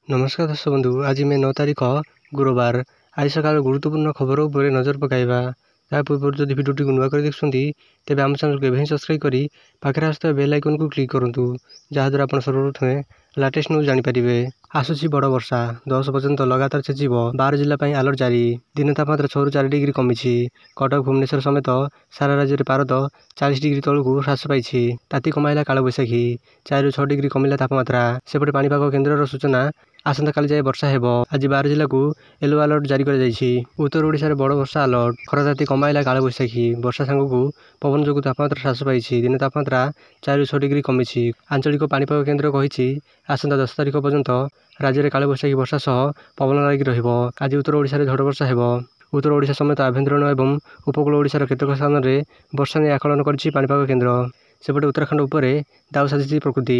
नमस्कार दर्शक बंधु, आज मे 9 तारिख गुरुवार। आज सकाल गुरुत्वपूर्ण खबर उपर नजर पकाइबा। ता पूर्व जदि भिडियोटी नुआ कर देखुंती तेबे आम चैनल को एबे सब्सक्राइब करी पाखरे आसुवा बेल आइकन को क्लिक करंतु, जहाद्वारा आपण सर्वप्रथमे लेटेस्ट न्यूज जानि परिबे। आसुची बड़ वर्षा 10 पर्यंत लगातार छेचिबो। 12 जिला पई अलर्ट जारी। दिन तापमात्रा 6 ରୁ 4 डिग्री कमिछि। कटक भुवनेश्वर समेत सारा राज्य रे पारद 40 डिग्री तलकू ह्रास पाइछि। ताती कमाइला काल बैशाखी। 4 ରୁ 6 डिग्री कमिला तापमात्रा। सेपटे पाणीपाग केन्द्रर सूचना आसंता काली जाए वर्षा हेबो। आज 12 जिला को येलो अलर्ट जारी कर जाइछि। उत्तर ओडिशा रे बड़ वर्षा अलर्ट। खराताती कमाइला काल बैशाखी। वर्षा सांगकू पवन जोगु तापमात्रा ह्रास पाइछि। दिन तापमात्रा 4 ରୁ 6 डिग्री कमिछि। आंचलिक पाणीपाग केन्द्र कहिछि आसंता 10 तारिख पर्यंत राज्य रे काल बैशाखी वर्षा सह पवन लागि रहिबो। आज उत्तर ओडिशा रे झड़ वर्षा हेबो। उत्तर ओडिशा समेत आभ्यंतरीण एवं उपकूल ओडिशार केतेक स्थान रे वर्षा नै आकलन करिछि पाणीपाग केन्द्र। सेपटे उत्तराखंड उपरे दाउ साजिछि प्रकृति।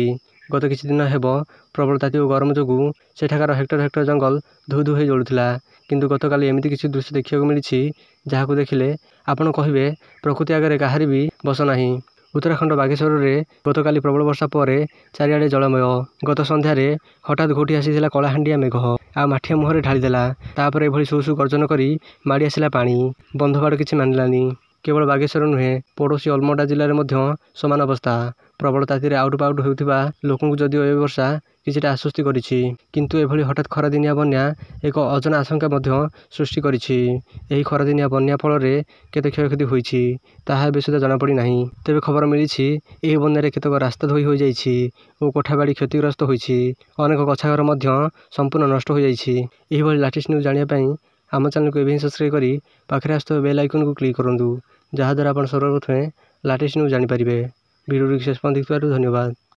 गत किछि दिन हेबो प्रबल ताती और गरम जोगु सेठाकार हेक्टर हेक्टर जंगल धू धू हो जलुथिला, किंतु गतकाली एमिति किछि दृश्य देखिବାକୁ मिलिछि जाहाकू देखिले आपण कहिबे प्रकृति आगरे काहारी भी बस नाही। उत्तराखंड बागेश्वर रे गतकाली प्रबल वर्षा परे चारिआडे जलमय। गत संध्यारे हठात घोटी आसीथिला कलाहांडिया मेघ आ माठिया मुहरे ढाली देला। तापरे एभଳି सुसु गर्जन करी माडी आसिला पानी। बंधबाड़ किछि मानिलानी। केवल बागेश्वर नुहे पड़ोशी अलमोड़ा जिले में समान अवस्था। प्रबल ताती आउट पाउट होता लोक जदिओ ए वर्षा किछिटा आश्वस्ति करिछि, किंतु एभଳି हठात खरादिनिया बन्या एक अजना आशंका सृष्टि करिछि। एही खरादिनिया बन्या फल रे केते क्षयक्षति होइछि ताहा एबे सुद्धा जଣା पड़ी नाही। तेबे खबर मिलिछि एही बन्यारे केतेक रास्ता धोई हो जाइछि और कोठाबाड़ी क्षतिग्रस्त होइछि। अनेक गछाघर मध्य संपूर्ण नष्ट हो जाइछि। एही भଳି लेटेस्ट न्यूज जानिया पई आम चैनल को एबे सब्सक्राइब करी पाखरे आसुवा बेल आइकन को क्लिक करंतु, जहाद्वारा आपण सर्वप्रथमे लेटेस्ट न्यूज जानि परिबे। वीडियो शेष पर्यंत देखिथिबारु धन्यवाद।